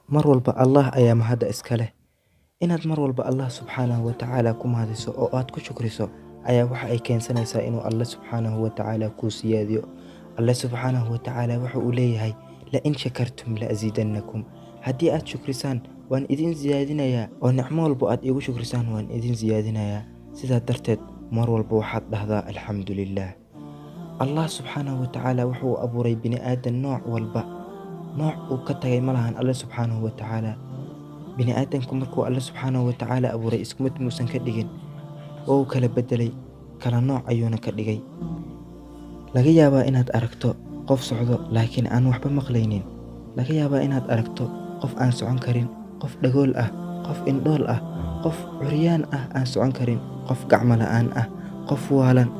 mar walba Allah ayaa mahadda iska leh. Inaad mar walba Allah subxaanahu wa tacaala ku mahadiso oo aad ku shukriso ayaa waxa ay keensanaysaa inuu Allah subxaanahu wa tacaala kuu siyaadiyo. Allah subxaanahu wa tacaala waxa uu leeyahay la in shakartum la aziidannakum. Haddii aad shukrisaan waan idin siyaadinayaa, oo nicmo walba aad iigu shukrisaan waan idin siyaadinayaa. sidaa darteed mar walba waxaad dhahdaa alxamdulillaah. Allah subxaanahu wa tacaala wuxuu abuuray bini'aadan nooc walba, nooc uu ka tagay ma lahan Allah subxaanahu wa tacaala. bini'aadanku markuu Allah subxaanahu wa tacaala abuuray isku mid muusan ka dhigin, oo uu kala bedelay, kala nooc ayuuna ka dhigay. Laga yaabaa inaad aragto qof socdo laakiin aan waxba maqlaynin. Laga yaabaa inaad aragto qof aan socon karin, qof dhagool ah, qof indhool ah, qof curyaan ah aan socon karin, qof gacmo la'aan ah, qof waalan.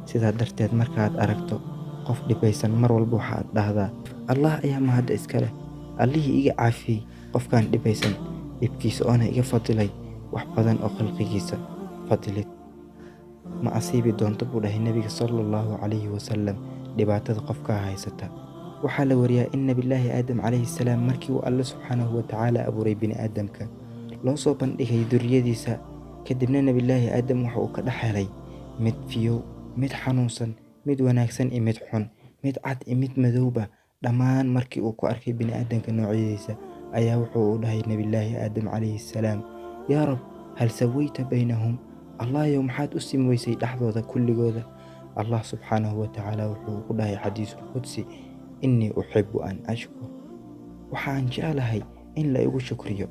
sidaa darteed markaad aragto qof dhibaysan mar walba waxaad dhahdaa Allah ayaa mahadda iska leh. Allihii iga caafiyey qofkaan dhibaysan, dhibkiisa oona iga fadilay wax badan oo khalqigiisa fadilid ma asiibi doonto buu dhahay nebiga sallallahu calayhi wasallam dhibaatada qofkaa haysata. waxaa la wariyaa in nabillaahi aadam calayhi salaam markii uu alle subxaanahu wa tacaala abuuray bini'aadamka loo soo bandhigay duriyadiisa, kadibna nabillaahi aadam waxa uu ka dhex helay mid fiyow, mid xanuunsan, mid wanaagsan iyo mid xun, mid cad iyo mid madowba. dhammaan markii uu ku arkay bini'aadamka noocyadiisa ayaa wuxuu u dhahay nabillaahi aadam calayhi salaam yaa rab hal sawayta baynahum. Allahyow maxaad u simi weysay dhexdooda kulligooda. Allah subxaanahu wa tacaala wuxuu ku dhahay xadiisul qudsi innii uxibu an ashkur, waxaan jeclahay in la igu shukriyo.